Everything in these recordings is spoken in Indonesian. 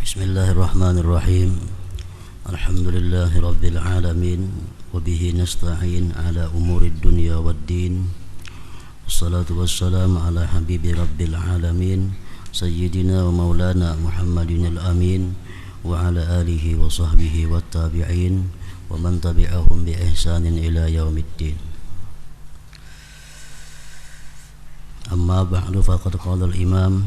Bismillahirrahmanirrahim. Alhamdulillahi rabbil alamin wa bihi nasta'in ala umurid dunya waddin. Wassalatu wassalamu ala habibi rabbil alamin sayyidina wa maulana Muhammadin al-amin wa ala alihi wa sahbihi wat tabi'in wa man tabi'ahum bi ihsanin ila yaumiddin. Amma ba'du, faqad qala al-imam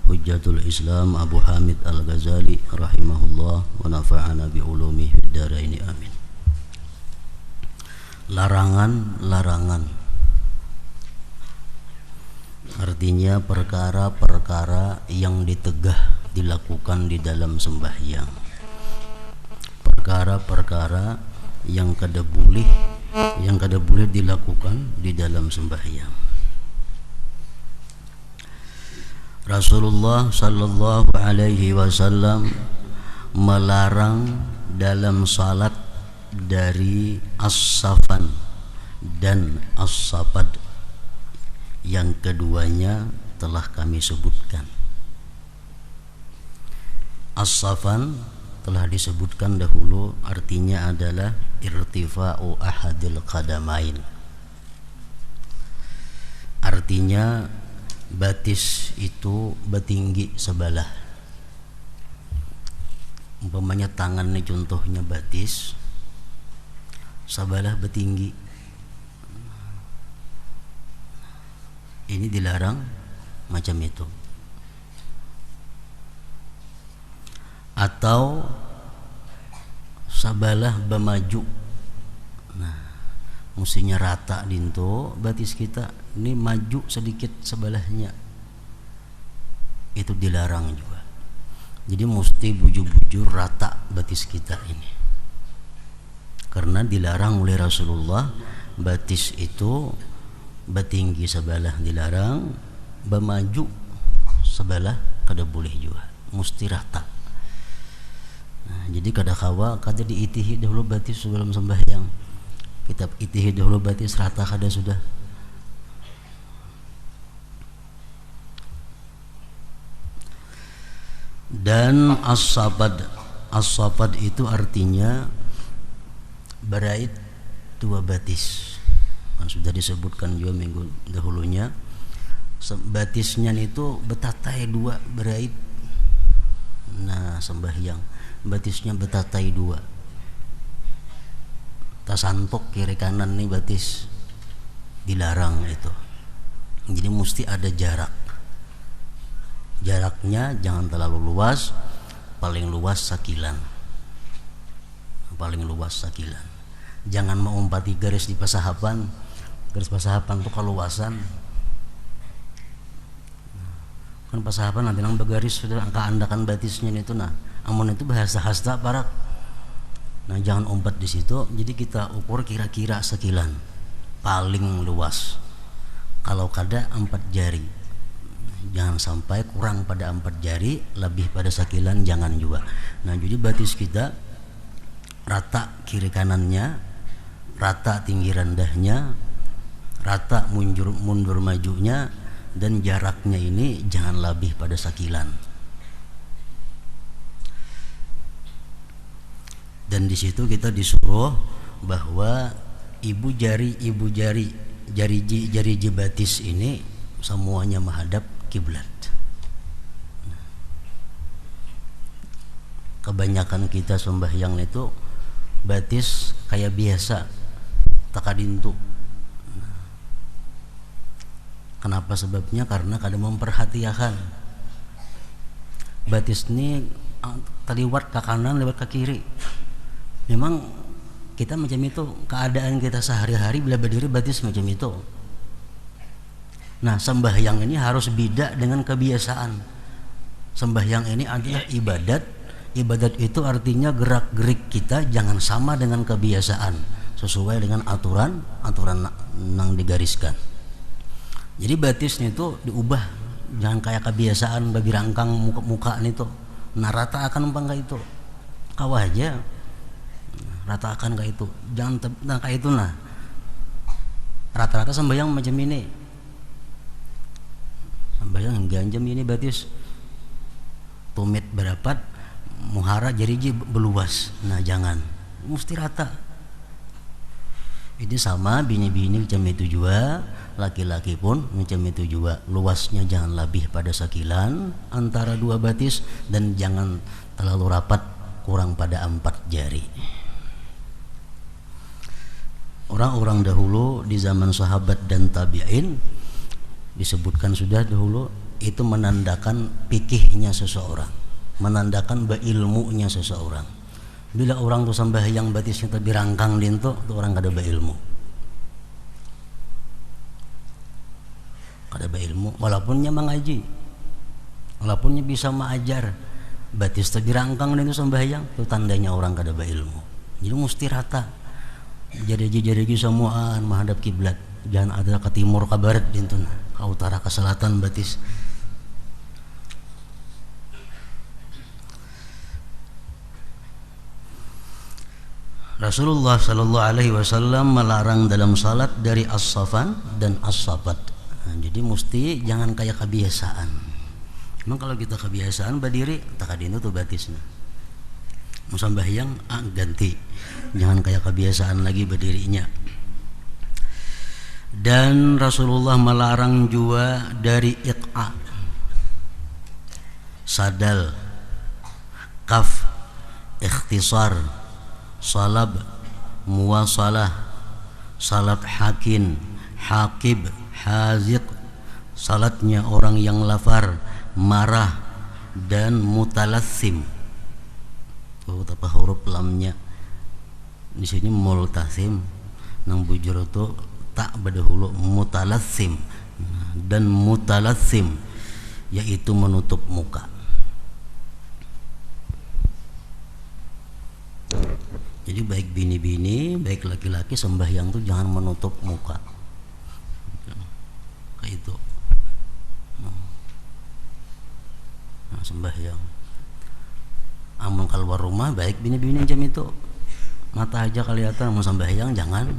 Hujjatul Islam Abu Hamid Al-Ghazali rahimahullah wa nafa'ana bi ulumihi fid dharain amin. Larangan-larangan artinya perkara-perkara yang ditegah dilakukan di dalam sembahyang, perkara-perkara yang kada boleh dilakukan di dalam sembahyang. Rasulullah sallallahu alaihi wasallam melarang dalam salat dari as-safan dan as-sabad, yang keduanya telah kami sebutkan. As-safan telah disebutkan dahulu, artinya adalah irtifa'u ahadil qadamain, artinya batis itu bertinggi sebelah. Umpamanya tangan ini contohnya batis, sebelah bertinggi. Ini dilarang macam itu. Atau sebelah bermaju. Nah, mestinya rata dinto batis kita, ini maju sedikit sebelahnya, itu dilarang juga. Jadi mesti bujur-bujur rata batis kita ini, karena dilarang oleh Rasulullah. Batis itu bertinggi sebelah dilarang, bermaju sebelah kada boleh juga, mesti rata. Nah, jadi kada kawa kada diitihi dahulu batis sebelum sembahyang, kita itihi dahulu batis rata kada sudah. Dan as-sabad itu artinya berait dua batis, kan sudah disebutkan juga minggu dahulunya. Batisnya itu betatai dua berait. Nah, sembahyang batisnya betatai dua, tasantok kiri kanan nih batis, dilarang itu. Jadi mesti ada jaraknya jangan terlalu luas, paling luas sakilan, jangan mengumpati garis di pasahapan. Garis pasahapan itu keluasan, kan pasahapan nanti nang bergaris sudah angka-andakan batisnya itu. Nah, amun itu bahasa hasta parak. Nah, jangan umpat di situ. Jadi kita ukur kira-kira sekilan paling luas. Kalau kada 4 jari, jangan sampai kurang pada 4 jari, lebih pada sekilan jangan juga. Nah, jadi batis kita rata kiri kanannya, rata tinggi rendahnya, rata mundur majunya, dan jaraknya ini jangan lebih pada sekilan. Dan di situ kita disuruh bahwa jari batis ini semuanya menghadap kiblat. Kebanyakan kita sembahyang itu batis kayak biasa takadintu. Kenapa sebabnya? Karena kadang memperhatikan batis ini taliwat ke kanan lewat ke kiri. Memang kita macam itu, keadaan kita sehari-hari bila berdiri batis macam itu. Nah, sembahyang ini harus beda dengan kebiasaan. Sembahyang ini adalah ibadat. Ibadat itu artinya gerak-gerik kita jangan sama dengan kebiasaan, sesuai dengan aturan yang digariskan. Jadi batisnya itu diubah, jangan kayak kebiasaan bagi rangkang muka itu. Nah, rata akan umpang kayak itu, kawah aja rata akan kayak itu, jangan kayak itu. Nah, rata-rata sembahyang macam ini, sembahyang ganjam ini batis tumit berapat muhara jadi beluas. Nah jangan, mesti rata. Ini sama bini-bini macam itu juga, laki-laki pun macam itu juga. Luasnya jangan lebih pada sekilan antara dua batis, dan jangan terlalu rapat kurang pada 4 jari. Orang-orang dahulu di zaman sahabat dan tabi'in disebutkan sudah dahulu, itu menandakan fikihnya seseorang, menandakan ilmunya seseorang. Bila orang tu sembahyang batisnya tapi rangkang lintu, tu orang kada berilmu. Kada berilmu, walaupunnya mengaji, walaupunnya bisa mengajar, batis tapi rangkang lintu sembahyang, tu tandanya orang kada berilmu. Jadi mesti rata. Jari-jari semuaan menghadap kiblat. Jangan ada ke timur ke barat lintu, ke utara ke selatan batis. Rasulullah sallallahu alaihi wasallam melarang dalam salat dari as-safan dan as-sabat. Nah, jadi mesti jangan kayak kebiasaan. Memang kalau kita kebiasaan berdiri, tak ada itu batisnya. Mau sembahyang, ganti. Jangan kayak kebiasaan lagi berdirinya. Dan Rasulullah melarang juga dari iqa, sadal, kaf, ikhtisar, salab, muwasalah, salat hakin, hakib, haziq, salatnya orang yang lapar, marah, dan mutalassim. Tuh apa huruf lamnya di sini multasim, nang bujur itu tak berdahulu mutalassim, dan mutalassim yaitu menutup muka. Jadi baik bini-bini, baik laki-laki sembahyang tuh jangan menutup muka. Kayak itu. Nah, sembahyang. Amun keluar rumah baik bini-bini jam itu. Mata aja kelihatan, mau sembahyang jangan.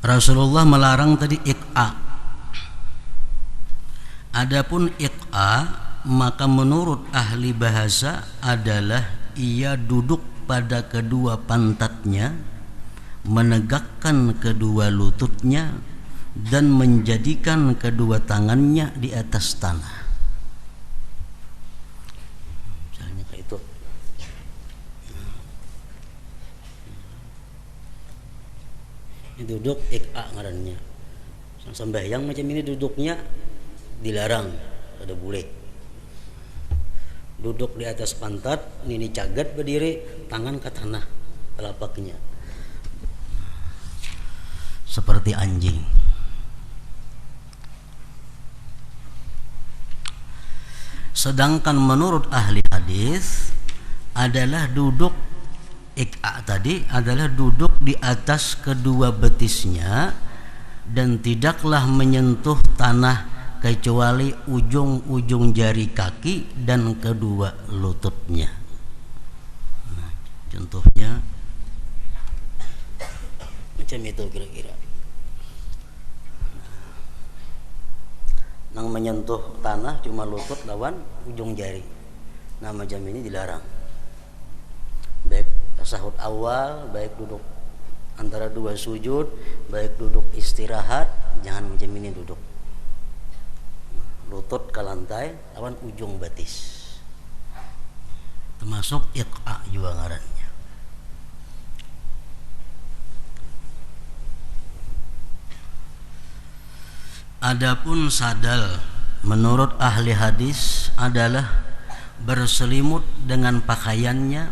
Rasulullah melarang tadi iqa. Adapun iqa, maka menurut ahli bahasa adalah ia duduk pada kedua pantatnya, menegakkan kedua lututnya, dan menjadikan kedua tangannya di atas tanah. Misalnya kayak itu. Ini duduk iqa ngarannya. Sembahyang macam ini duduknya dilarang, ada boleh. Duduk di atas pantat, ini cagat berdiri, tangan ke tanah telapaknya, seperti anjing. Sedangkan menurut ahli hadis adalah duduk iqa tadi adalah duduk di atas kedua betisnya dan tidaklah menyentuh tanah kecuali ujung-ujung jari kaki dan kedua lututnya. Nah, contohnya macam itu kira-kira. Nang menyentuh tanah cuma lutut lawan ujung jari. Nah macam ini dilarang. Baik tasahud awal, baik duduk antara dua sujud, baik duduk istirahat, jangan macam ini duduk. Lutut ke lantai lawan ujung batis, termasuk iqa juga ngarannya. Adapun sadal menurut ahli hadis adalah berselimut dengan pakaiannya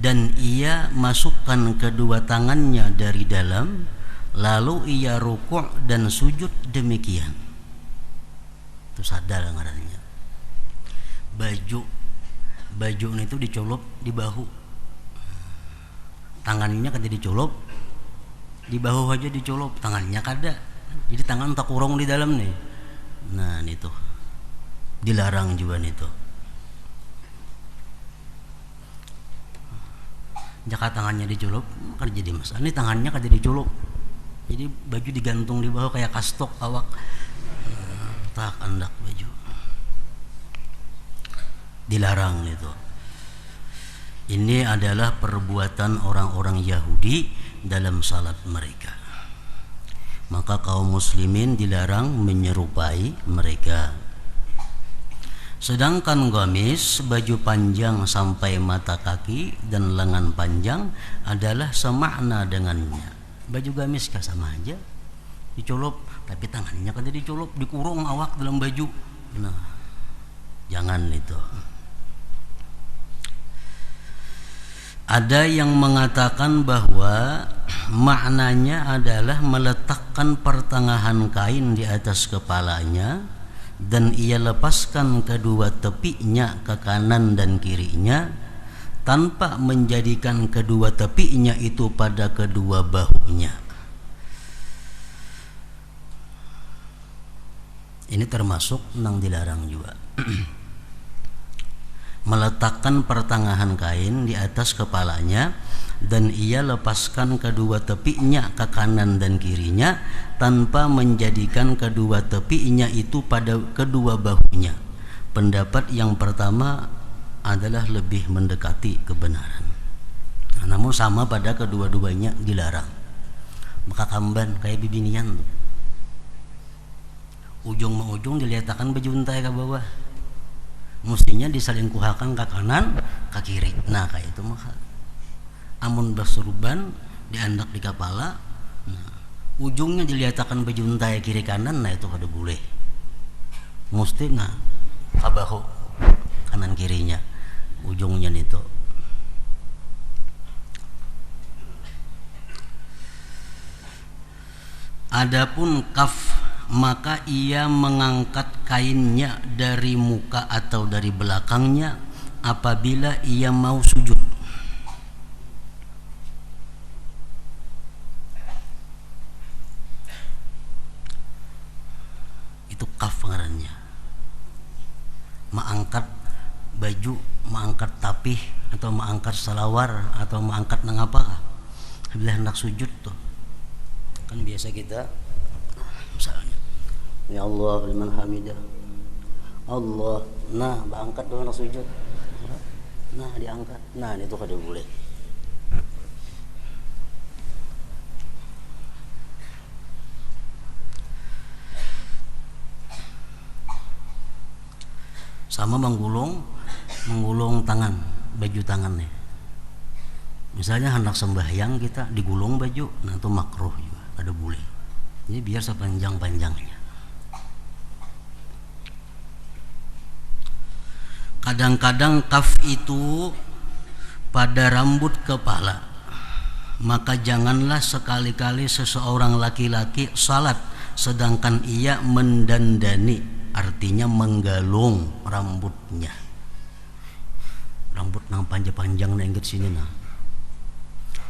dan ia masukkan kedua tangannya dari dalam, lalu ia rukuk dan sujud demikian. Itu sadal ngarannya. Baju itu dicolok di bahu, tangannya kada dicolok di bahu aja, dicolok tangannya kada, jadi tangan tak kurung di dalam nih. Nah itu dilarang juga itu. Jika tangannya dicolok kan jadi masalah. Ini tangannya kada dicolok, jadi baju digantung di bahu kayak kastok awak. Tak andak baju. dilarang itu. Ini adalah perbuatan orang-orang Yahudi dalam salat mereka. Maka kaum muslimin dilarang menyerupai mereka. Sedangkan gamis, baju panjang sampai mata kaki dan lengan panjang adalah semakna dengannya. Baju gamis kah sama aja, dicolop, tapi tangannya kan dicolop, dikurung awak dalam baju. Nah, jangan itu. Ada yang mengatakan bahwa maknanya adalah meletakkan pertengahan kain di atas kepalanya dan ia lepaskan kedua tepinya ke kanan dan kirinya tanpa menjadikan kedua tepinya itu pada kedua bahunya. Ini termasuk yang dilarang juga. Meletakkan pertengahan kain di atas kepalanya dan ia lepaskan kedua tepinya ke kanan dan kirinya tanpa menjadikan kedua tepinya itu pada kedua bahunya. Pendapat yang pertama adalah lebih mendekati kebenaran. Namun sama pada kedua-duanya dilarang. Maka kamban kayak bibinian tuh. Ujung ujung diletakkan bejuntai ke bawah. Mestinya diselingkuhakan ke kanan, ke kiri. Nah kayak itu maka amun bersurban diandak di kepala, nah, ujungnya dilihatkan bejuntai kiri kanan, nah itu kada boleh. Mesti nah kabahu kanan kirinya, ujungnya itu. Adapun kaf, maka ia mengangkat kainnya dari muka atau dari belakangnya apabila ia mau sujud. Itu kaf ngarannya. Mengangkat baju, mengangkat tapih atau mengangkat salawar atau mengangkat nang apa? Bila hendak sujud tuh. Kan biasa kita misalnya ya Allah liman hamidah Allah, nah diangkat dulu nak sujud, nah diangkat, nah itu kada boleh. Sama menggulung tangan, baju tangannya. Misalnya hendak sembahyang kita digulung baju, nah itu makruh juga, kada boleh. Ini biar sepanjang-panjangnya. Kadang-kadang kaf itu pada rambut kepala. Maka janganlah sekali-kali seseorang laki-laki salat sedangkan ia mendandani, artinya menggalung rambutnya. Rambut nang panjang-panjang na inget sini nah.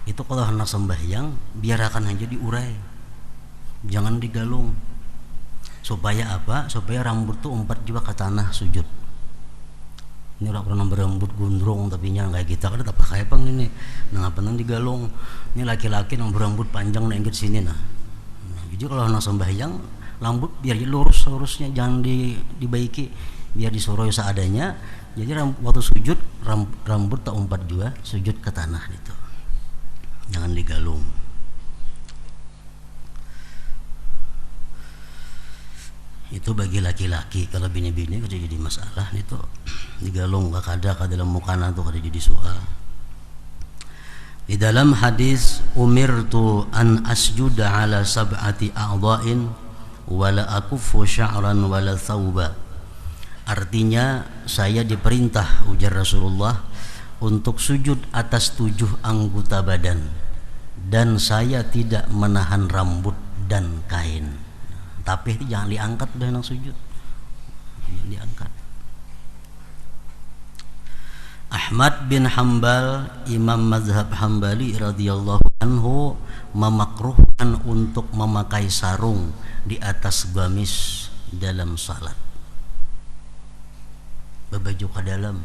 Itu kalau hendak sembahyang biarkan aja diurai. Jangan digalung. Supaya apa? Supaya rambut tuh umpat juga ke tanah sujud. Ini orang pernah berambut gondrong tapi nya kayak kita kan tak pakai pang ini. Nah apa nang digalung? Ini laki-laki yang berambut panjang na inget sini nah. Jadi kalau hendak sembahyang rambut biar lurus-lurusnya, jangan dibaiki, biar disoroi seadanya. Jadi waktu sujud rambut tak umpat juga sujud ke tanah itu. Jangan digalung. Itu bagi laki-laki. Kalau bini-bini kada jadi masalah itu. Digalung kada dalam mukana tu kada jadi soal. Di dalam hadis umirtu an asjuda ala sab'ati a'dha'in wala akuffu sya'ran wala thawba. Artinya saya diperintah, ujar Rasulullah, untuk sujud atas 7 anggota badan dan saya tidak menahan rambut dan kain. Tapi jangan diangkat dah nang sujud. Jangan diangkat. Ahmad bin Hanbal, imam mazhab Hambali radhiyallahu anhu, memakruhkan untuk memakai sarung di atas gamis dalam salat. Berbaju ke dalam.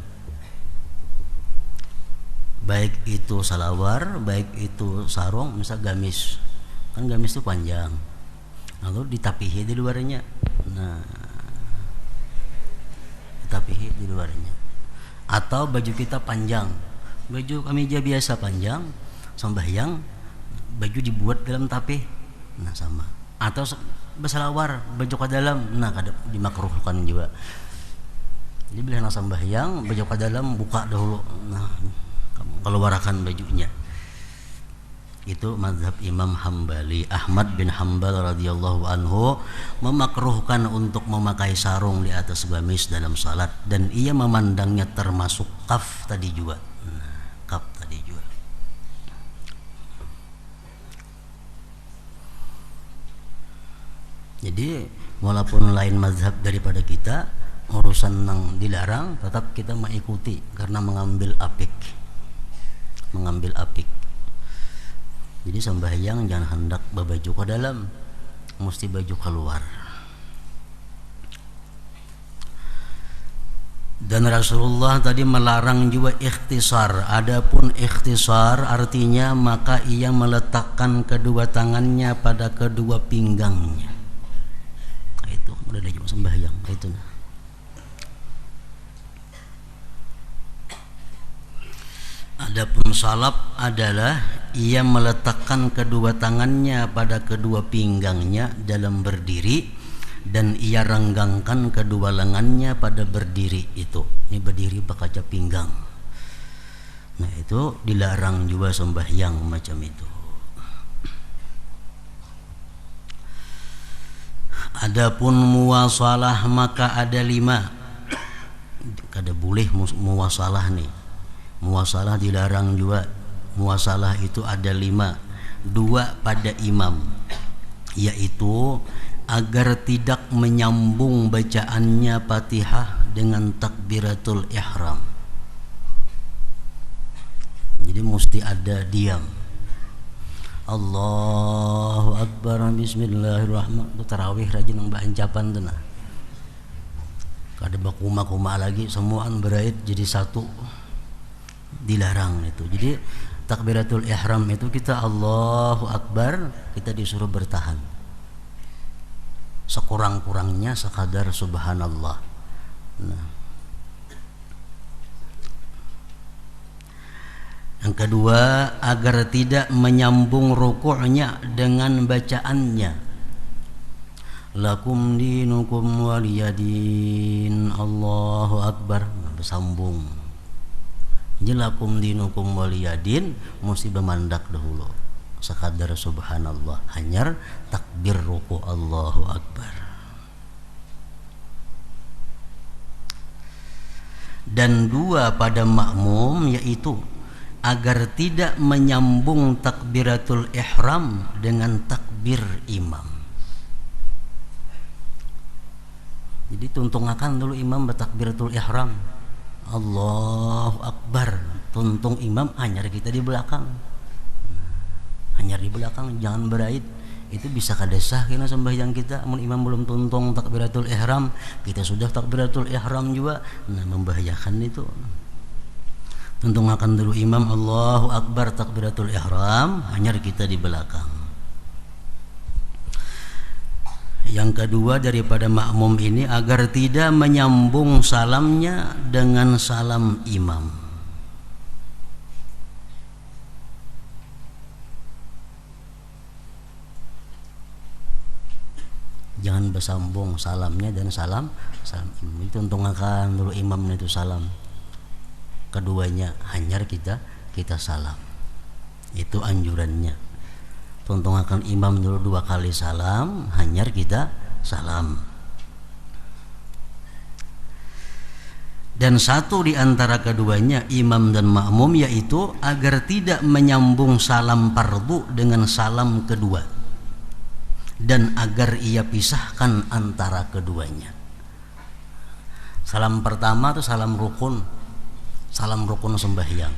Baik itu salawar, baik itu sarung, misal gamis. Kan gamis itu panjang. Lalu ditapihi di luarnya. Nah, ditapihi di luarnya. Atau baju kita panjang, baju kemeja biasa panjang, sembahyang baju dibuat dalam tapih, nah sama. Atau bersalawar baju ke dalam, nah kada dimakruhkan juga. Jadi bila nak sembahyang baju ke dalam buka dahulu, nah keluarkan bajunya. Itu mazhab Imam Hambali. Ahmad bin Hambal radhiyallahu anhu memakruhkan untuk memakai sarung di atas gamis dalam salat, dan ia memandangnya termasuk kaf tadi juga. Nah, kaf tadi juga. Jadi walaupun lain mazhab daripada kita, urusan yang dilarang tetap kita mengikuti karena mengambil apik. Jadi sembahyang jangan hendak berbaju ke dalam, mesti baju keluar. Dan Rasulullah tadi melarang juga ikhtisar. Adapun ikhtisar artinya maka ia meletakkan kedua tangannya pada kedua pinggangnya. Nah, itu udah juga sembahyang itu. Adapun salap adalah ia meletakkan kedua tangannya pada kedua pinggangnya dalam berdiri, dan ia renggangkan kedua lengannya pada berdiri itu. Ini berdiri berkaca pinggang. Nah itu dilarang juga sembahyang macam itu. Adapun muwasalah maka ada 5. Kada boleh muwasalah nih. Muwasalah dilarang juga. Muwasalah itu ada 5. 2 pada imam, yaitu agar tidak menyambung bacaannya Fatihah dengan takbiratul ihram. Jadi mesti ada diam. Allahu Akbar, bismillahirrahmanirrahim. Tarawih rajin bancapan tu nah. Kada bakuma-kuma lagi, semuaan berait jadi satu. Dilarang itu. Jadi takbiratul ihram itu kita Allahu Akbar, kita disuruh bertahan. Sekurang-kurangnya sekadar subhanallah. Nah. Yang kedua, agar tidak menyambung rukuknya dengan bacaannya. Lakum dinukum waliyadin, Allahu Akbar, bersambung. Lakum dinukum waliyadin mesti bermandak dahulu. Sekadar subhanallah, hanyar takbir ruku Allahu Akbar. Dan 2 pada makmum, yaitu agar tidak menyambung takbiratul ihram dengan takbir imam. Jadi tuntungakan dulu imam bertakbiratul ihram, Allahu Akbar, tuntung imam, hanyar kita di belakang. Hanyar di belakang, jangan berait. Itu bisa kadesah kena sembahyang kita. Amun imam belum tuntung takbiratul ihram, kita sudah takbiratul ihram juga. Nah, membahayakan itu. Tuntungakan dulu imam Allahu Akbar takbiratul ihram, hanyar kita di belakang. Yang kedua daripada makmum ini, agar tidak menyambung salamnya dengan salam imam. Jangan bersambung salamnya dan salam imam. Itu tuntungakan dulu imam itu salam. Keduanya hanyar kita salam. Itu anjurannya. Tuntungakan imam dulu 2 kali salam, hanyar kita salam. Dan satu di antara keduanya, imam dan makmum, yaitu agar tidak menyambung salam fardu dengan salam kedua, dan agar ia pisahkan antara keduanya. Salam pertama itu salam rukun sembahyang,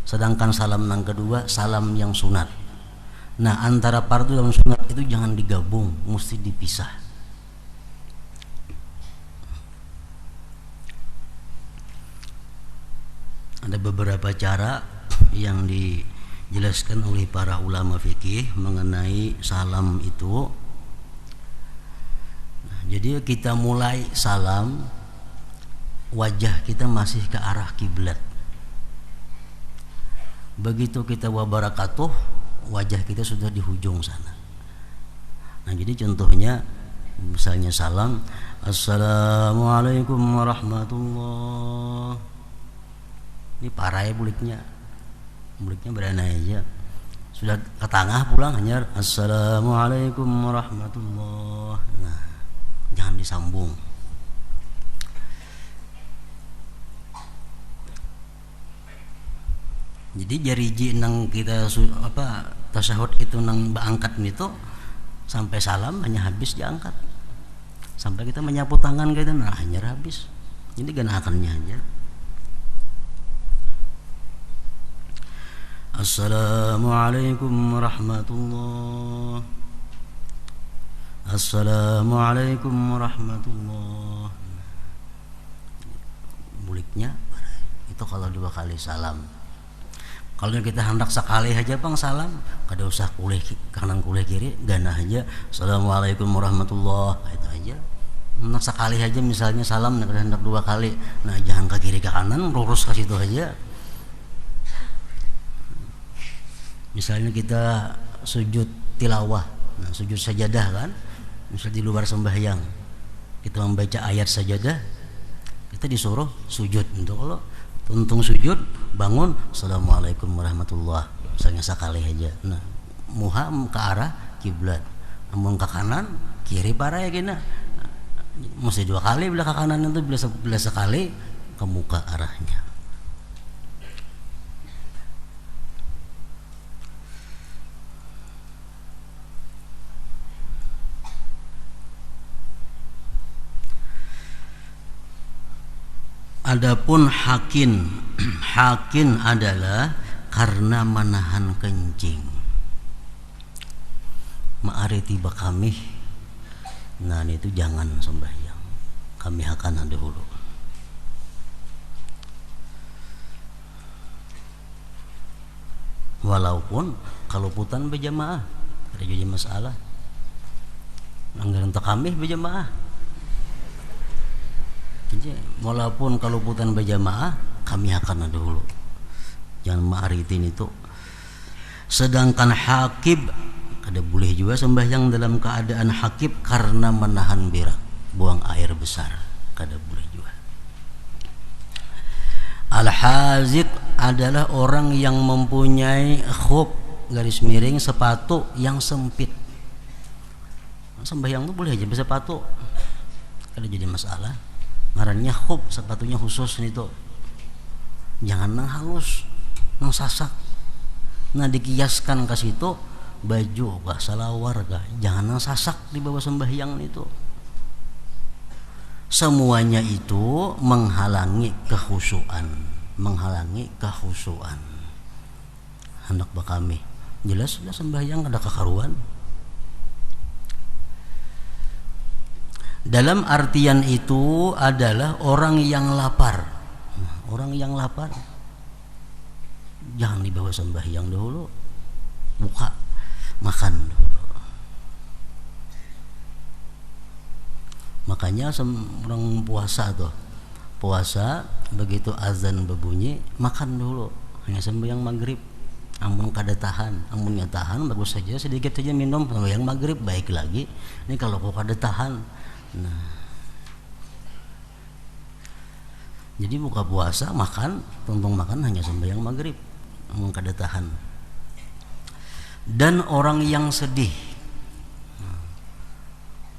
sedangkan salam yang kedua salam yang sunat. Nah, antara fardu dan sunat itu jangan digabung, mesti dipisah. Ada beberapa cara yang dijelaskan oleh para ulama fikih mengenai salam itu. Nah, jadi kita mulai salam wajah kita masih ke arah kiblat. Begitu kita wabarakatuh, wajah kita sudah di hujung sana. Nah, jadi contohnya misalnya salam, assalamualaikum warahmatullah. Ini parah ya buliknya berana aja. Sudah ke tengah pulang hanya assalamualaikum warahmatullah. Nah, jangan disambung. Jadi jari nang kita tasahud itu nang angkat itu sampai salam hanya habis diangkat. Sampai kita menyapu tangan kita nah hanya habis. Ini ganakannya aja. Assalamualaikum warahmatullah. Assalamualaikum warahmatullah. Buliknya itu kalau 2 kali salam. Kalau kita hendak sekali aja bang salam, kada usah kulih kanan kulih kiri, ganah aja assalamualaikum warahmatullah, itu aja. Hendak sekali aja misalnya salam, hendak 2 kali, nah jangan ke kiri ke kanan, lurus ke situ aja. Misalnya kita sujud tilawah, nah sujud sajadah kan, misal di luar sembahyang, kita membaca ayat sajadah, kita disuruh sujud. Untuk kalau tuntung sujud bangun assalamualaikum warahmatullah misalnya sekali aja. Nah muha ke arah kiblat, amun ke kanan kiri para ya kena mesti 2 kali belah ke kanan itu bila sekali ke muka arahnya. Adapun hakin adalah karena menahan kencing. Ma'ari tiba kami, nah itu jangan sembahyang. Kami akan dahulu. Walaupun kalau putan berjamaah, ada jadi masalah. Anggaran tak kami berjamaah. Jadi, walaupun kalau putan berjamaah kami akan dahulu, jangan ma'aritin itu. Sedangkan hakib kada boleh juga sembahyang dalam keadaan hakib karena menahan berak, buang air besar, kada boleh juga. Al-haziq adalah orang yang mempunyai khuf garis miring sepatu yang sempit. Sembahyang itu boleh aja bersepatu, kada jadi masalah. Ngarannya khuf, sepatunya khusus itu. Jangan nang halus, nang sasak. Nah dikiaskan ke situ baju kah, salawar kah, jangan nang sasak di bawah sembahyang itu. Semuanya itu menghalangi kekhusyuan, hendak bakami. Jelas sudah sembahyang ada kekaruan. Dalam artian itu adalah orang yang lapar. Orang yang lapar jangan dibawa sembahyang dahulu, buka makan dulu. Makanya orang puasa tuh, puasa begitu azan berbunyi makan dulu, hanya sembahyang maghrib. Amun kada tahan, amunnya tahan bagus saja, sedikit saja minum sembahyang maghrib baik lagi. Ini kalau kau kada tahan. Nah, jadi buka puasa makan, tuntung makan hanya sembahyang maghrib, amun kada tahan. Dan orang yang sedih,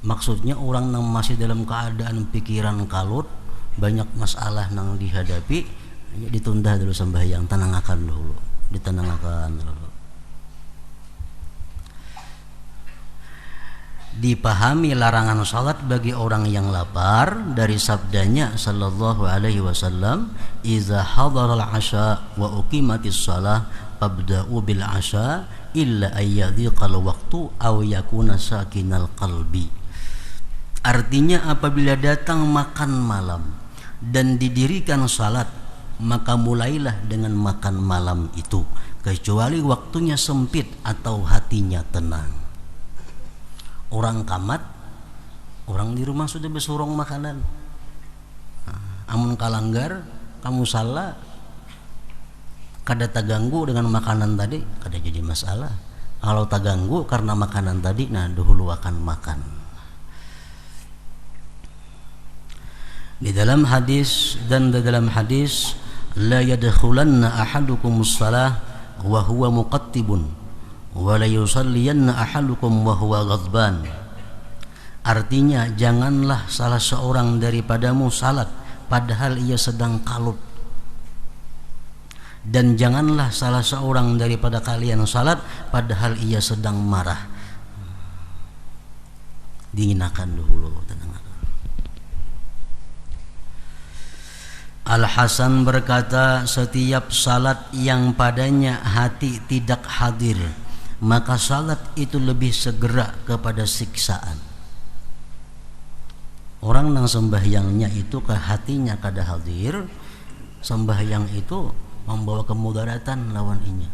maksudnya orang yang masih dalam keadaan pikiran kalut, banyak masalah yang dihadapi, ditunda dulu sembahyang, tenangkan dulu, ditenangkan dulu. Dipahami larangan salat bagi orang yang lapar dari sabdanya sallallahu alaihi wasallam, "Idza hadaral 'asha wa uqimatis shalah fabda'u bil 'asha illa ayyadhiqal waqtu aw yakuna sakinal qalbi." Artinya apabila datang makan malam dan didirikan salat, maka mulailah dengan makan malam itu kecuali waktunya sempit atau hatinya tenang. Orang kamat, orang di rumah sudah bersorong makanan. Amun kalanggar kamu salah kada terganggu dengan makanan tadi, kada jadi masalah. Kalau terganggu karena makanan tadi, nah dahulu akan makan. Di dalam hadis la yadkhulanna ahadukumus salah wa huwa muqattibun wa la yusalliyanna ahadukum wa huwa ghadban. Artinya janganlah salah seorang daripadamu salat padahal ia sedang kalut, dan janganlah salah seorang daripada kalian salat padahal ia sedang marah. Dinginakan dulu, tenang. Al-Hasan berkata, setiap salat yang padanya hati tidak hadir, maka salat itu lebih segera kepada siksaan. Orang yang sembahyangnya itu ke hatinya kada hadir, sembahyang itu membawa kemudaratan lawan inya.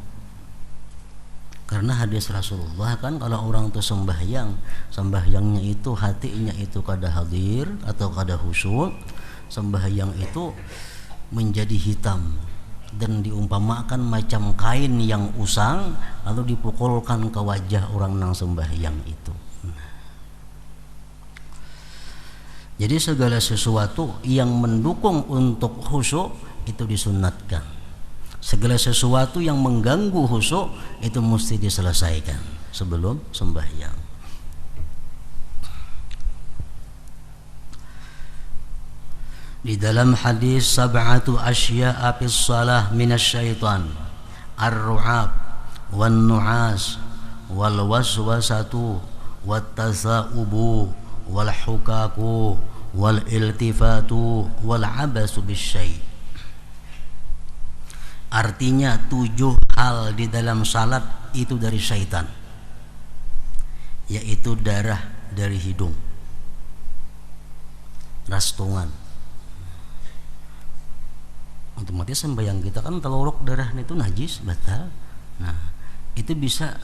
Karena hadis Rasulullah kan, kalau orang itu sembahyangnya itu hatinya itu kada hadir atau kada khusyuk, sembahyang itu menjadi hitam dan diumpamakan macam kain yang usang lalu dipukulkan ke wajah orang nang sembahyang itu. Jadi segala sesuatu yang mendukung untuk khusyuk itu disunatkan. Segala sesuatu yang mengganggu khusyuk itu mesti diselesaikan sebelum sembahyang. Di dalam hadis sab'atu asya'a fis shalah minasyaitan ar-ru'ab wan nu'as wal waswasatu wat tasa'ubu wal hukaku wal iltifatu wal abasu bisyai'. Artinya 7 hal di dalam salat itu dari syaitan, yaitu darah dari hidung, rastungan. Otomatis sembahyang kita kan teluruk darah itu najis, batal. Nah, itu bisa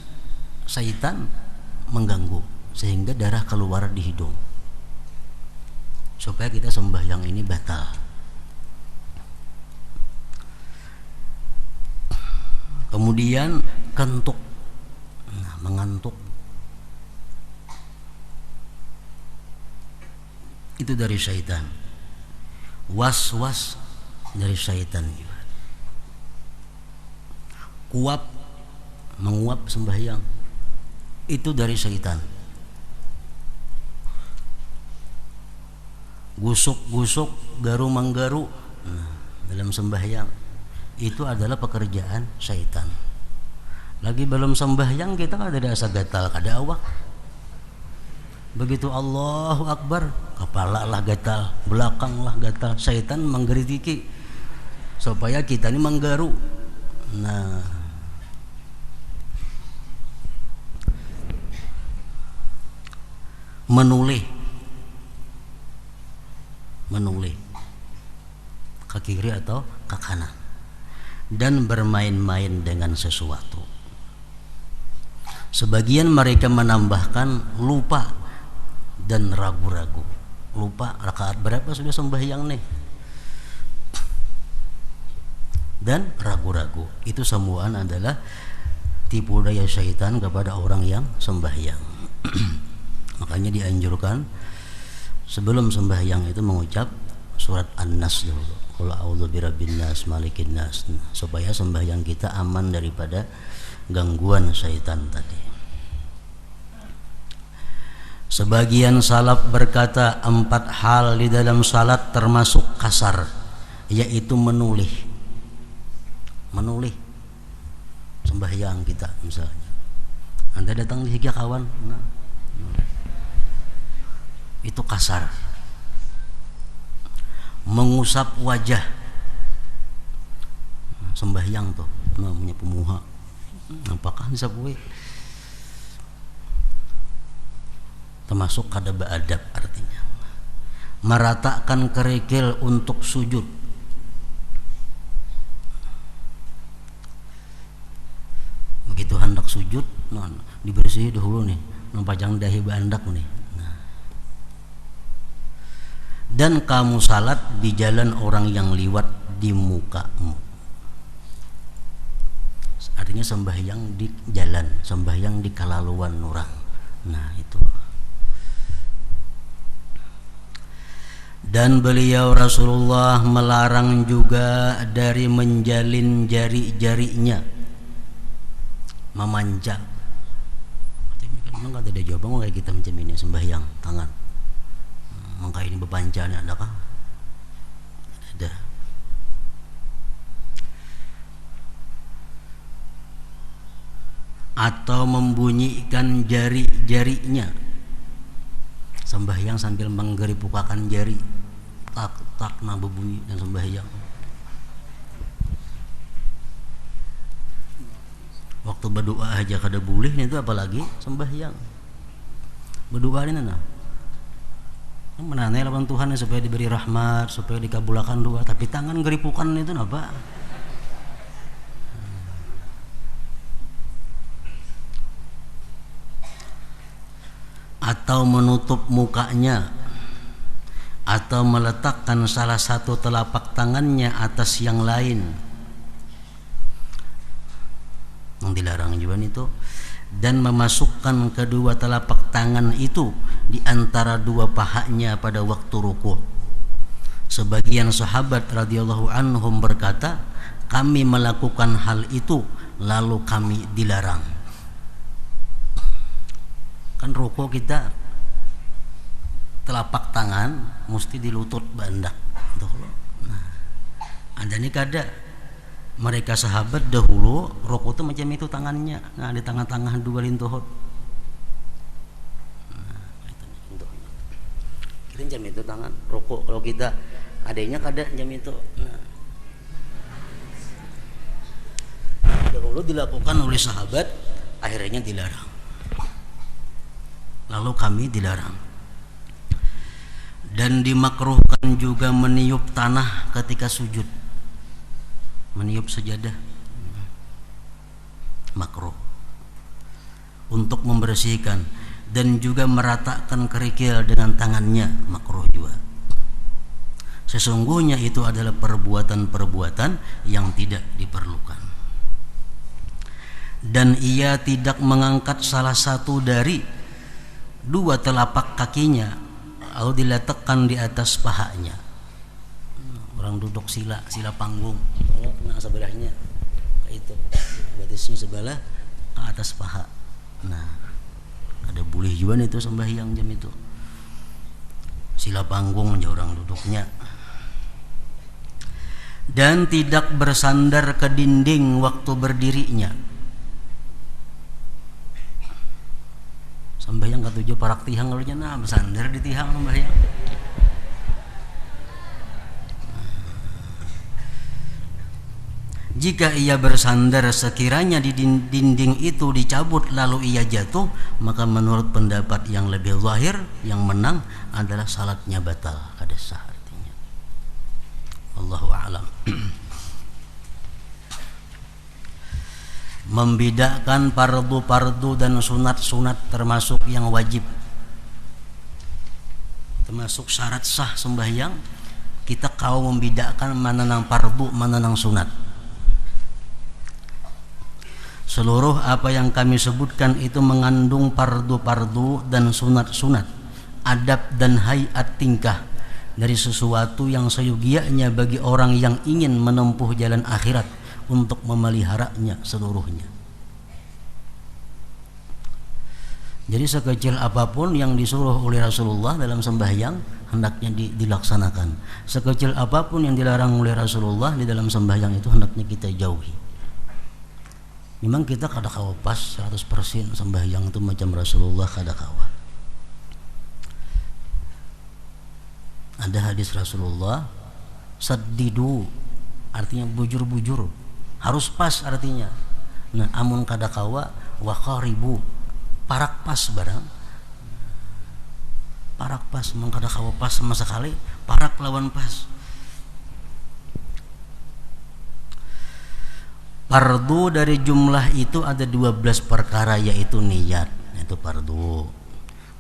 syaitan mengganggu sehingga darah keluar di hidung, supaya kita sembahyang ini batal. Kemudian kentuk, nah, mengantuk, itu dari syaitan. Was-was dari syaitan juga. Kuap, menguap sembahyang, itu dari syaitan. Gusuk-gusuk, garu-manggaru, nah, dalam sembahyang itu adalah pekerjaan syaitan. Lagi belum sembahyang kita kada ada asa gatal, kada awak. Begitu Allahu Akbar, kepala lah gatal, belakang lah gatal, syaitan menggeritiki supaya kita ini menggaru. Nah, menulih ke kiri atau ke kanan, dan bermain-main dengan sesuatu. Sebagian mereka menambahkan lupa dan ragu-ragu. Lupa rakaat berapa sudah sembahyang nih, dan ragu-ragu. Itu semua adalah tipu daya syaitan kepada orang yang sembahyang. Makanya dianjurkan sebelum sembahyang itu mengucap surat An-Nas dulu, qul a'udzu birabbin nas malikin nas, supaya sembahyang kita aman daripada gangguan syaitan tadi. Sebagian salaf berkata 4 hal di dalam salat termasuk kasar, yaitu menulih sembahyang kita. Misalnya Anda datang di higa kawan, nah, itu kasar. Mengusap wajah sembahyang tuh namanya pemuha, apakah bisa boleh termasuk kada beadab. Artinya meratakan kerikil untuk sujud, begitu hendak sujud, nah, dibersih dahulu nih, nampajang dahi bandak nih. Nah, dan kamu salat di jalan orang yang liwat di mukamu. Artinya sembahyang di jalan, sembahyang di kalaluan orang. Nah itu. Dan beliau Rasulullah melarang juga dari menjalin jari-jarinya, memanjang. Memang ada jawaban kayak kita macam ini sembahyang tangan. Maka ini bepanjangnya adakah? Ada. Atau membunyikan jari-jarinya, sembahyang sambil menggeripukakan jari, tak tak nah berbunyi dan sembahyang. Waktu berdoa aja kada boleh itu, apalagi sembahyang. Berdoa ini nah menanai lawan Tuhan supaya diberi rahmat, supaya dikabulkan doa, tapi tangan geripukan itu apa? Atau menutup mukanya, atau meletakkan salah satu telapak tangannya atas yang lain, yang dilarang juga itu. Dan memasukkan kedua telapak tangan itu di antara dua pahanya pada waktu rukuk. Sebagian sahabat radhiyallahu anhum berkata, kami melakukan hal itu lalu kami dilarang. Kan rukuk kita telapak tangan mesti di lutut bandak. Nah, ada nih kada mereka sahabat dahulu rokok itu macam itu tangannya. Nah di tengah-tengah dua lintuhut. Nah, kita jam itu tangan rokok. Kalau kita adanya kada jam itu. Nah, dahulu dilakukan oleh sahabat, akhirnya dilarang. Lalu kami dilarang. Dan dimakruhkan juga meniup tanah ketika sujud. Meniup sajadah makruh untuk membersihkan, dan juga meratakan kerikil dengan tangannya makruh juga. Sesungguhnya itu adalah perbuatan-perbuatan yang tidak diperlukan. Dan ia tidak mengangkat salah satu dari dua telapak kakinya lalu diletakkan di atas pahanya. Orang duduk sila panggung, nah sebelahnya itu batisnya sebelah ke atas paha. Nah ada boleh juga itu sembahyang jam itu sila panggung aja orang duduknya. Dan tidak bersandar ke dinding waktu berdirinya. Sembahyang ketujuh parak tihang lalunya, nah bersandar di tihang sembahyang. Jika ia bersandar sekiranya di dinding itu dicabut lalu ia jatuh, maka menurut pendapat yang lebih zahir, yang menang adalah salatnya batal, kada sah artinya. Wallahu a'lam. Membedakan fardu-fardu dan sunat-sunat termasuk yang wajib, termasuk syarat sah sembahyang. Kita kau membedakan mana nang fardu, mana nang sunat. Seluruh apa yang kami sebutkan itu mengandung fardu-fardu dan sunat-sunat, adab dan hayat tingkah dari sesuatu yang seyogianya bagi orang yang ingin menempuh jalan akhirat untuk memeliharanya seluruhnya. Jadi sekecil apapun yang disuruh oleh Rasulullah dalam sembahyang hendaknya dilaksanakan. Sekecil apapun yang dilarang oleh Rasulullah di dalam sembahyang itu hendaknya kita jauhi. Memang kita kada kawa pas 100% sembahyang itu macam Rasulullah, kada kawa. Ada hadis Rasulullah, saddidu artinya bujur-bujur, harus pas artinya. Nah amun kada kawa wa qaribu, parak pas barang. Parak pas, memang kada kawa pas sama sekali, parak lawan pas. Fardu dari jumlah itu ada 12 perkara, yaitu niat, itu fardu.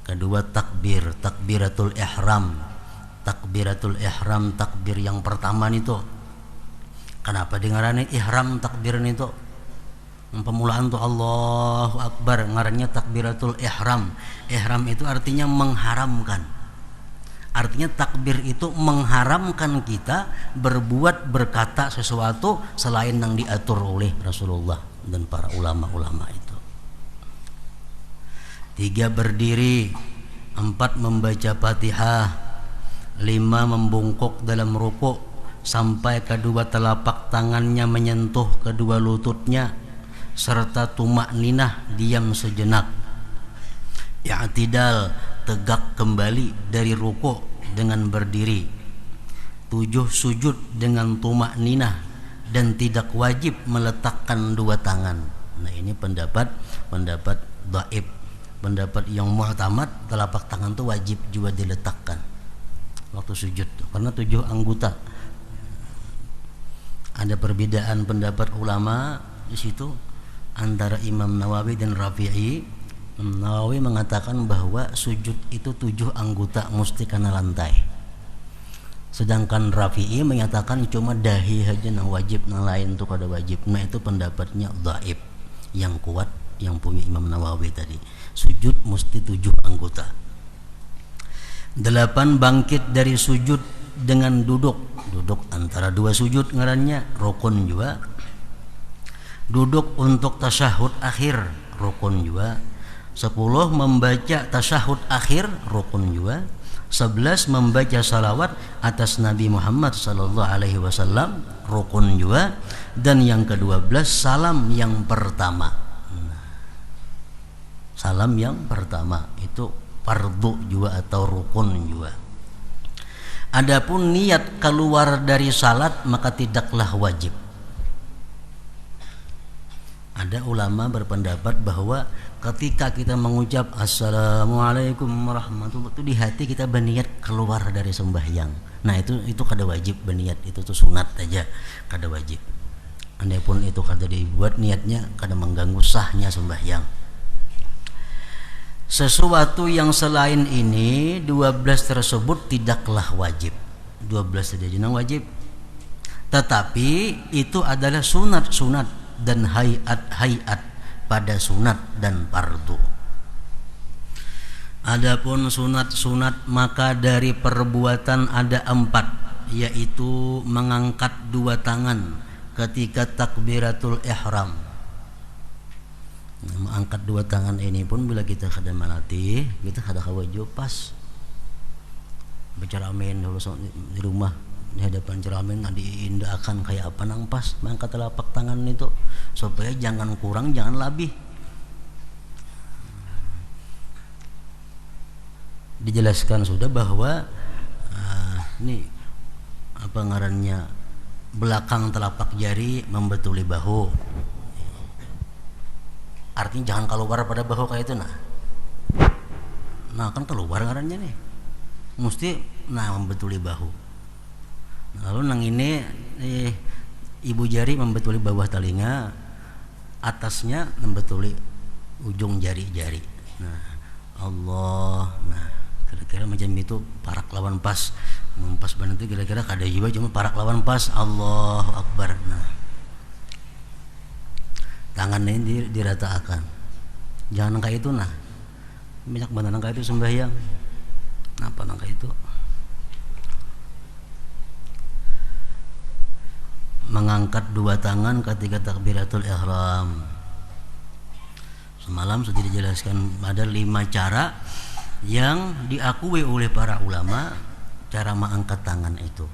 Kedua takbir, takbiratul ihram, takbiratul ihram, takbir yang pertama itu. Kenapa dengarannya ihram takbir itu? Pemulaan tuh Allahu Akbar, ngarannya takbiratul ihram. Ihram itu artinya mengharamkan. Artinya takbir itu mengharamkan kita berbuat, berkata sesuatu selain yang diatur oleh Rasulullah dan para ulama-ulama itu. 3 berdiri, 4 membaca Fatihah, 5 membungkuk dalam rukuk sampai kedua telapak tangannya menyentuh kedua lututnya, serta tumakninah, diam sejenak. I'tidal, tegak kembali dari rukuk dengan berdiri. 7 sujud dengan tumakninah dan tidak wajib meletakkan 2 tangan. Nah, ini pendapat dhaif. Pendapat yang mu'tamad, telapak tangan itu wajib juga diletakkan waktu sujud karena 7 anggota. Ada perbedaan pendapat ulama di situ antara Imam Nawawi dan Rafi'i. Nawawi mengatakan bahwa sujud itu 7 anggota mesti kena lantai. Sedangkan Rafi'i menyatakan cuma dahi saja yang wajib, yang lain itu kada wajib. Nah, itu pendapatnya dhaif. Yang kuat yang punya Imam Nawawi tadi, sujud mesti 7 anggota. 8 bangkit dari sujud dengan duduk antara 2 sujud ngarannya rukun juga. Duduk untuk tasyahud akhir rukun juga. 10 membaca tasyahud akhir rukun juga. 11 membaca salawat atas Nabi Muhammad sallallahu alaihi wasallam rukun juga. Dan yang ke-12 salam yang pertama. Salam yang pertama itu fardu juga atau rukun juga. Adapun niat keluar dari salat maka tidaklah wajib. Ada ulama berpendapat bahwa ketika kita mengucap assalamualaikum warahmatullahi wabarakatuh, di hati kita berniat keluar dari sembahyang. Nah, itu kada wajib berniat, itu tuh sunat aja, kada wajib. Andai-pun itu kada dibuat niatnya, kada mengganggu sahnya sembahyang. Sesuatu yang selain ini 12 tersebut tidaklah wajib. 12 saja yang wajib. Tetapi itu adalah sunat-sunat dan hayat pada sunat dan fardu. Adapun sunat-sunat maka dari perbuatan ada 4, yaitu mengangkat 2 tangan ketika takbiratul ihram. Mengangkat 2 tangan ini pun bila kita kada melatih, kita kada wajib pas berceramain dulu di rumah, di hadapan cermin diindahkan kayak apa nang pas mengangkat telapak tangan itu supaya jangan kurang, jangan lebih. Dijelaskan sudah bahwa ini apa ngarannya, belakang telapak jari membetuli bahu. Artinya jangan keluar pada bahu kayak itu nah kan keluar ngarannya nih, mesti membetuli bahu. Lalu nang ini ibu jari membetuli bawah telinga, atasnya membetuli ujung jari-jari. Nah, Allah, kira-kira macam itu parak lawan pas. Mempas benar itu kira-kira kada juga, cuma parak lawan pas. Allahu Akbar. Nah, tangan ini diratakan. Jangan kayak itu banyak benar kayak itu sembahyang. Apa kayak itu? Mengangkat 2 tangan ketika takbiratul ihram. Semalam sudah dijelaskan ada 5 cara yang diakui oleh para ulama cara mengangkat tangan itu.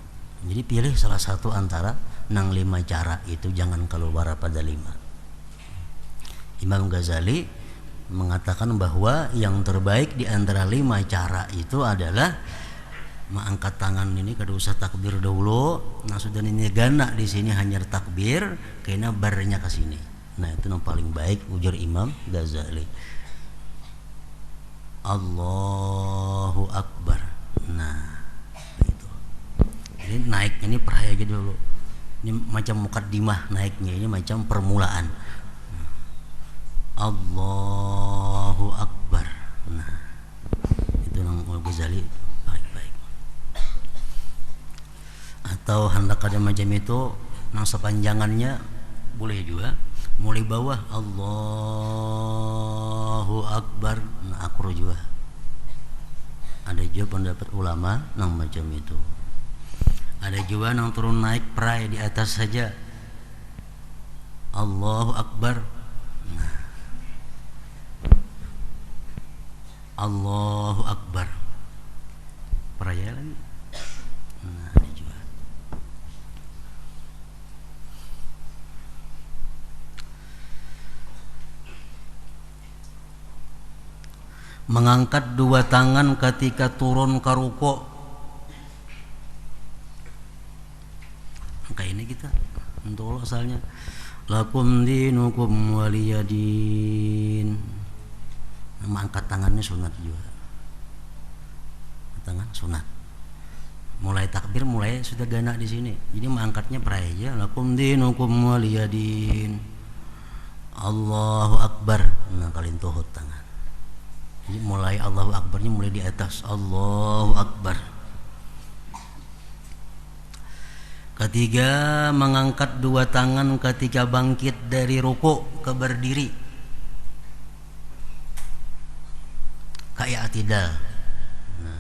Jadi pilih salah satu antara 5 cara itu, jangan keluar pada 5. Imam Ghazali mengatakan bahwa yang terbaik di antara 5 cara itu adalah mengangkat tangan ini kada usah takbir dahulu. Nah, sudah ini gana di sini hanya takbir kena barnya ke sini. Nah, itu yang paling baik ujar Imam Ghazali. Allahu Akbar. Nah, itu. Jadi naik ini perhaya aja dulu. Ini macam mukaddimah naiknya, ini macam permulaan. Allahu Akbar. Nah, itu yang Imam Ghazali baik-baik. atau hendak ada macam itu nang sepanjangannya boleh juga mulai bawah Allahu Akbar, nah akur juga ada juga pendapat ulama nang macam itu. Ada juga nang turun naik perai di atas saja Allahu Akbar, nah, Allahu Akbar peraya lagi, nah ada juga. Mengangkat dua tangan ketika turun ke ruku'. Kayak ini kita untuk asalnya lakum dinukum waliyadin. Nama angkat tangannya sunat juga. Tangan sunat. Mulai takbir mulai sudah gana di sini. Jadi mengangkatnya perai aja. Lakum dinukum waliyadin. Allahu Akbar. Nah kalian tuhut tangan. Jadi mulai Allahu Akbarnya mulai di atas. Allahu Akbar. Ketiga, mengangkat dua tangan ketika bangkit dari ruku' ke berdiri. Kayak atidal. Nah,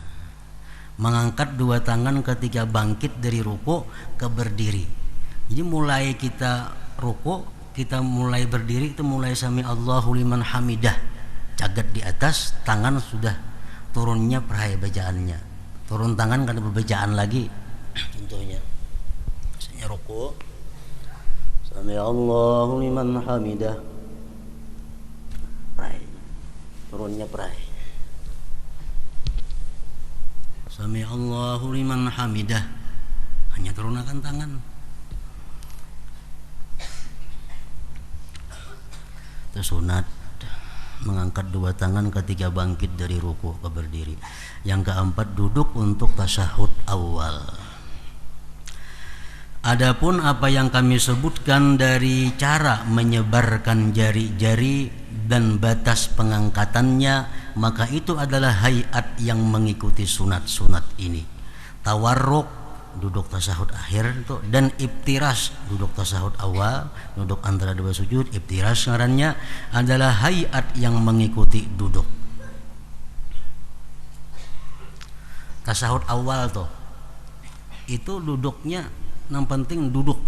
mengangkat dua tangan ketika bangkit dari ruku' ke berdiri. Jadi mulai kita ruku', kita mulai berdiri itu mulai sami Allahu liman hamidah. Cagat di atas, tangan sudah turunnya perhaya bacaannya. Turun tangan kan berbacaan lagi. Contohnya ruku' sami Allahu liman hamidah, perai turunnya perai sami Allahu liman hamidah, hanya turunkan tangan. Itu sunat mengangkat dua tangan ketika bangkit dari ruku' ke berdiri. Yang keempat, duduk untuk tasyahud awal. Adapun apa yang kami sebutkan dari cara menyebarkan jari-jari dan batas pengangkatannya, maka itu adalah hayat yang mengikuti sunat-sunat ini. Tawarruk, duduk tasyahud akhir itu, dan ibtiras, duduk tasyahud awal, duduk antara dua sujud. Ibtiras ngarannya adalah hayat yang mengikuti duduk. Tasyahud awal tuh itu duduknya yang penting duduk,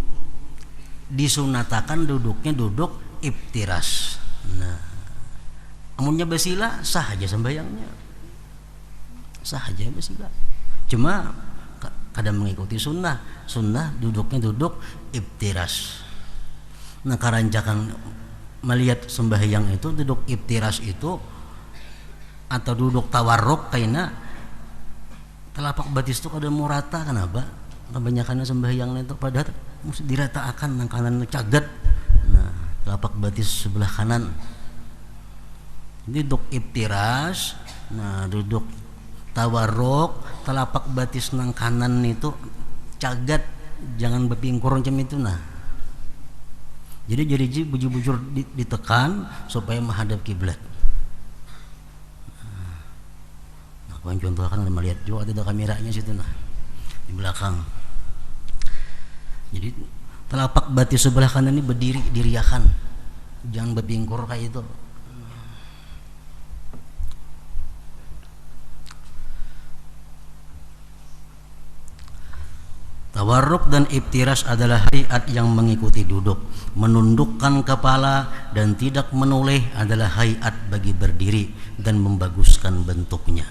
disunatakan duduknya duduk ibtiras. Nah, amunnya basila sah aja sembahyangnya, sah aja basila. Cuma kadang mengikuti sunnah duduknya duduk ibtiras. Nah, karancakan melihat sembahyang itu duduk ibtiras itu atau duduk tawarruk kaina telapak batis itu kada mau rata, kenapa? Kebanyakannya sembahyang itu padahal mesti diratakan nang kanan cagat. Nah, telapak batis sebelah kanan. Duduk ibtiras, nah duduk tawarruk, telapak batis nang kanan itu cagat, jangan berpingkur macam itu nah. Jadi jari bujur-bujur ditekan supaya menghadap kiblat. Nah, kawan contoh kan melihat juga ada kameranya situ nah di belakang. Jadi telapak batis sebelah kanan ini berdiri diriakan, jangan berpingkur kayak itu. Tawarruk dan ibtiras adalah hayat yang mengikuti duduk. Menundukkan kepala dan tidak menoleh adalah hayat bagi berdiri dan membaguskan bentuknya.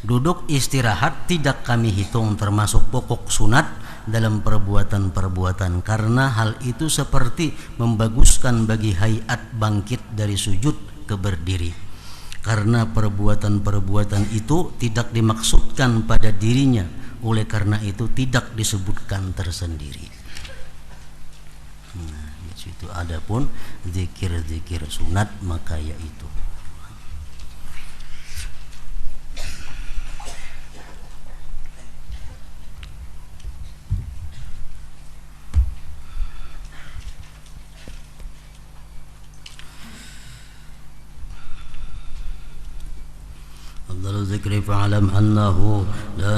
Duduk istirahat tidak kami hitung termasuk pokok sunat dalam perbuatan-perbuatan, karena hal itu seperti membaguskan bagi hayat bangkit dari sujud ke berdiri. Karena perbuatan-perbuatan itu tidak dimaksudkan pada dirinya, oleh karena itu tidak disebutkan tersendiri. Nah, itu adapun zikir-zikir sunat maka yaitu الذكر فاعلم أنه لا